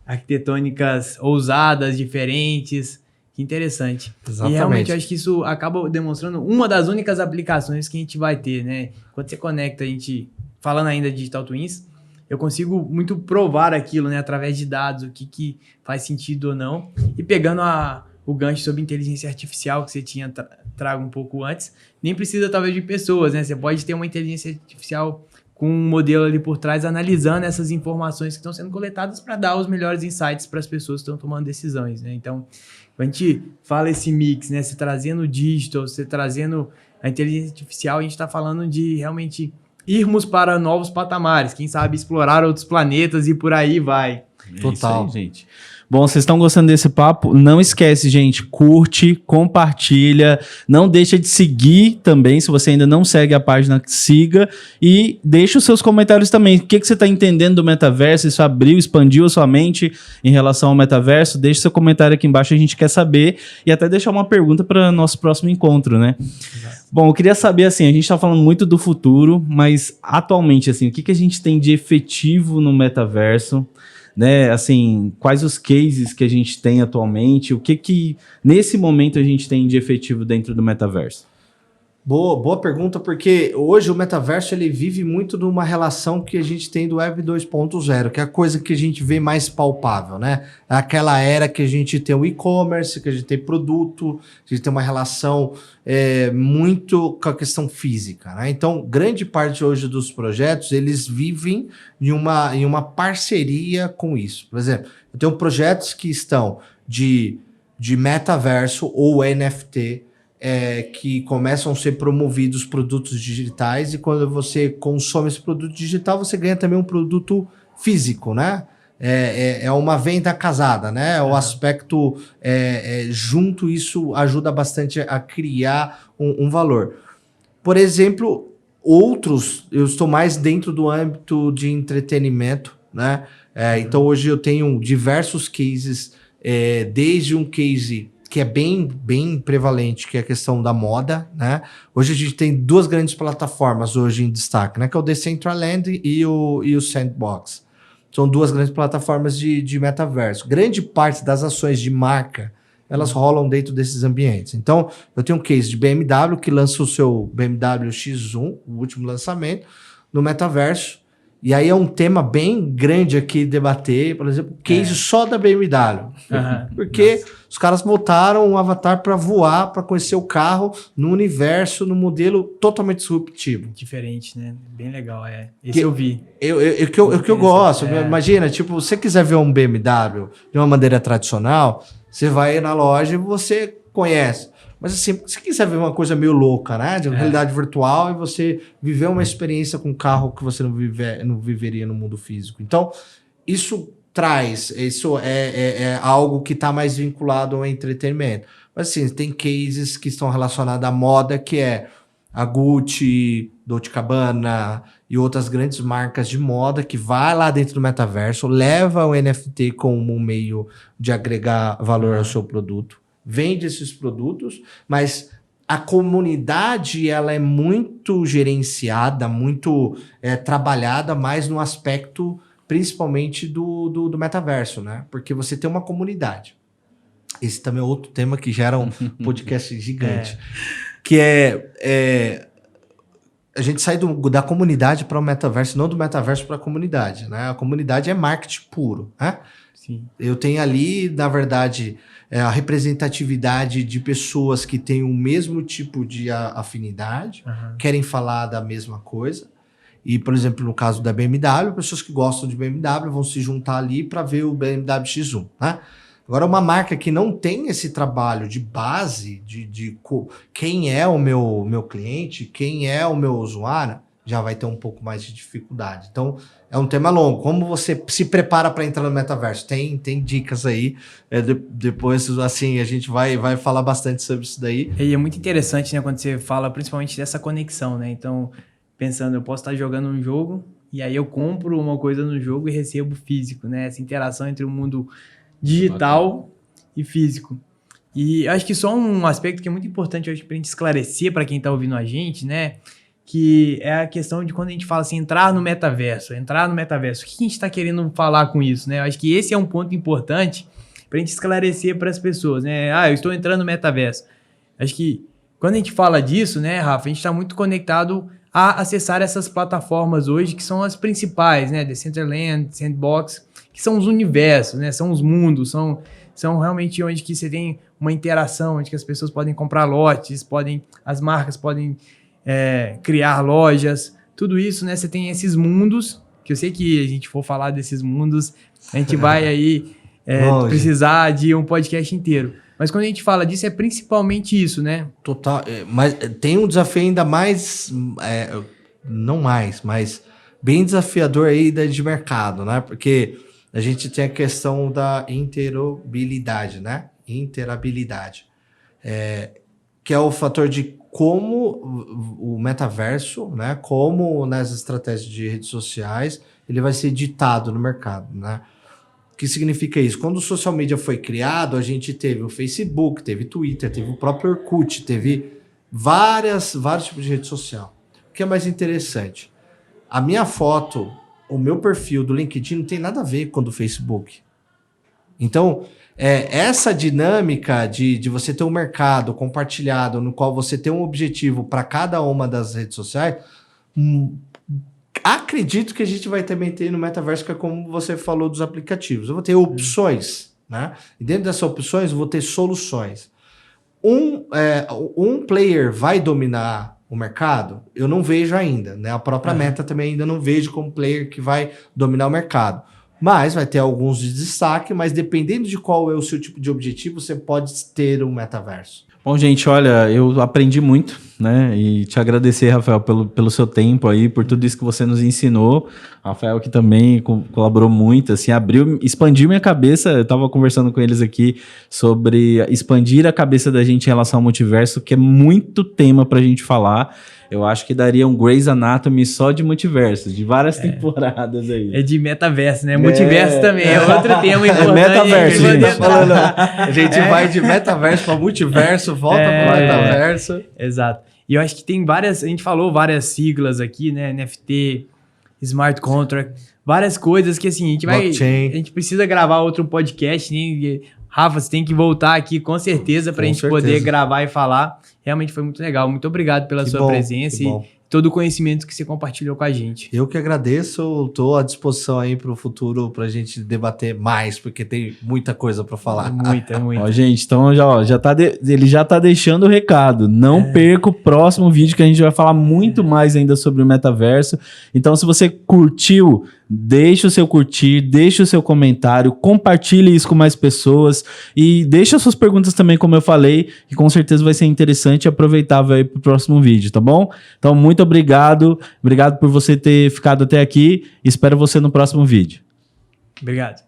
arquitetônicas ousadas, diferentes. Que interessante. Exatamente. E realmente, eu acho que isso acaba demonstrando uma das únicas aplicações que a gente vai ter, né? Quando você conecta, falando ainda de Digital Twins, eu consigo muito provar aquilo, né? Através de dados, o que faz sentido ou não. E pegando o gancho sobre inteligência artificial que você tinha trago um pouco antes, nem precisa talvez de pessoas, né? Você pode ter uma inteligência artificial com um modelo ali por trás, analisando essas informações que estão sendo coletadas para dar os melhores insights para as pessoas que estão tomando decisões, né? Então, quando a gente fala esse mix, né? Você trazendo o digital, você trazendo a inteligência artificial, a gente está falando de realmente irmos para novos patamares, quem sabe explorar outros planetas e por aí vai. Total. É isso aí, gente. Bom, vocês estão gostando desse papo? Não esquece, gente, curte, compartilha, não deixa de seguir também, se você ainda não segue a página, siga e deixa os seus comentários também. O que você está entendendo do metaverso? Isso abriu, expandiu a sua mente em relação ao metaverso? Deixa seu comentário aqui embaixo, a gente quer saber e até deixar uma pergunta para nosso próximo encontro, né? Bom, eu queria saber, assim, a gente está falando muito do futuro, mas atualmente, assim, o que a gente tem de efetivo no metaverso? né? Assim, quais os cases que a gente tem atualmente? O que nesse momento a gente tem de efetivo dentro do metaverso? Boa pergunta, porque hoje o metaverso ele vive muito de uma relação que a gente tem do Web 2.0, que é a coisa que a gente vê mais palpável, né? É aquela era que a gente tem o e-commerce, que a gente tem produto, a gente tem uma relação muito com a questão física, né? Então, grande parte hoje dos projetos, eles vivem em uma parceria com isso. Por exemplo, eu tenho projetos que estão de metaverso ou NFT, que começam a ser promovidos produtos digitais, e quando você consome esse produto digital, você ganha também um produto físico, né? É uma venda casada, né? O aspecto junto, isso ajuda bastante a criar um valor. Por exemplo, eu estou mais dentro do âmbito de entretenimento, né? Então hoje eu tenho diversos cases, desde um case que é bem prevalente, que é a questão da moda, né? Hoje a gente tem duas grandes plataformas hoje em destaque, né? Que é o Decentraland e o Sandbox. São duas grandes plataformas de metaverso. Grande parte das ações de marca, elas rolam dentro desses ambientes. Então, eu tenho um case de BMW que lança o seu BMW X1, o último lançamento, no metaverso. E aí é um tema bem grande aqui debater, por exemplo, case só da BMW. Porque os caras botaram um avatar para voar, para conhecer o carro no universo, no modelo totalmente disruptivo. Diferente, né? Bem legal, Esse eu vi. O que eu gosto. Imagina, tipo, se você quiser ver um BMW de uma maneira tradicional, você vai na loja e você conhece. Mas assim, se quiser ver uma coisa meio louca, né? De realidade virtual, e você viver uma experiência com um carro que você não viveria no mundo físico. Então, isso é algo que está mais vinculado ao entretenimento. Mas assim, tem cases que estão relacionados à moda, que é a Gucci, Dolce & Gabbana e outras grandes marcas de moda, que vai lá dentro do metaverso, leva o NFT como um meio de agregar valor ao seu produto, vende esses produtos, mas a comunidade ela é muito gerenciada, muito trabalhada, mais no aspecto principalmente do metaverso, né? Porque você tem uma comunidade. Esse também é outro tema que gera um podcast gigante. Que a gente sai da comunidade para o metaverso, não do metaverso para a comunidade, né? A comunidade é marketing puro, né? Sim. Eu tenho ali, na verdade, a representatividade de pessoas que têm o mesmo tipo de afinidade, querem falar da mesma coisa. E, por exemplo, no caso da BMW, pessoas que gostam de BMW vão se juntar ali para ver o BMW X1, né? Agora, uma marca que não tem esse trabalho de base, de quem é o meu cliente, quem é o meu usuário, já vai ter um pouco mais de dificuldade. Então, é um tema longo. Como você se prepara para entrar no metaverso? Tem dicas aí. Depois, assim, a gente vai falar bastante sobre isso daí. E é muito interessante, né, quando você fala principalmente dessa conexão, né? Então, pensando, eu posso estar jogando um jogo e aí eu compro uma coisa no jogo e recebo físico, né? Essa interação entre o mundo digital e físico. E acho que só um aspecto que é muito importante hoje para a gente esclarecer para quem está ouvindo a gente, né? Que é a questão de quando a gente fala assim, entrar no metaverso. O que a gente está querendo falar com isso, né? Eu acho que esse é um ponto importante para a gente esclarecer para as pessoas, né? Eu estou entrando no metaverso. Acho que quando a gente fala disso, né, Rafa, a gente está muito conectado a acessar essas plataformas hoje, que são as principais, né? Decentraland, Sandbox, que são os universos, né? São os mundos, são realmente onde que você tem uma interação, onde que as pessoas podem comprar lotes, as marcas podem criar lojas, tudo isso, né? Você tem esses mundos, que eu sei que a gente for falar desses mundos, a gente vai aí precisar de um podcast inteiro. Mas quando a gente fala disso, é principalmente isso, né? Total. Mas tem um desafio ainda mais, não mais, mas bem desafiador aí de mercado, né? Porque a gente tem a questão da interoperabilidade, né? Interabilidade. Que é o fator de como o metaverso, né? Como nas estratégias de redes sociais, ele vai ser ditado no mercado, né? O que significa isso? Quando o social media foi criado, a gente teve o Facebook, teve o Twitter, teve o próprio Orkut, teve vários tipos de rede social. O que é mais interessante? A minha foto o meu perfil do LinkedIn não tem nada a ver com o do Facebook. Então, essa dinâmica de você ter um mercado compartilhado, no qual você tem um objetivo para cada uma das redes sociais, acredito que a gente vai também ter no metaverso, que é como você falou dos aplicativos. Eu vou ter opções, né? E dentro dessas opções, eu vou ter soluções. Um player vai dominar o mercado? Eu não vejo ainda, né? A própria Meta também ainda não vejo como player que vai dominar o mercado. Mas vai ter alguns de destaque, mas dependendo de qual é o seu tipo de objetivo, você pode ter um metaverso. Bom, gente, olha, eu aprendi muito, né? E te agradecer, Rafael, pelo seu tempo aí, por tudo isso que você nos ensinou. Rafael, que também colaborou muito, assim, expandiu minha cabeça. Eu tava conversando com eles aqui sobre expandir a cabeça da gente em relação ao multiverso, que é muito tema pra gente falar. Eu acho que daria um Grey's Anatomy só de multiverso, de várias temporadas aí. É de metaverso, né? Multiverso também é outro tema importante. Metaverso, A gente tá falando, a gente vai de metaverso para multiverso, volta para metaverso. Exato. E eu acho que tem várias, a gente falou várias siglas aqui, né? NFT, Smart Contract, várias coisas que assim, a gente precisa gravar outro podcast, né? Rafa, você tem que voltar aqui com certeza para a gente poder gravar e falar. Realmente foi muito legal. Muito obrigado pela sua presença e todo o conhecimento que você compartilhou com a gente. Eu que agradeço, estou à disposição aí para o futuro, para a gente debater mais, porque tem muita coisa para falar. Muita. Ó, gente, então ele já tá deixando o recado. Não perca o próximo vídeo, que a gente vai falar muito mais ainda sobre o metaverso. Então, se você curtiu, deixa o seu curtir, deixa o seu comentário, compartilhe isso com mais pessoas e deixa suas perguntas também, como eu falei, que com certeza vai ser interessante e aproveitável aí pro próximo vídeo, tá bom? Então, muito obrigado por você ter ficado até aqui. Espero você no próximo vídeo. Obrigado.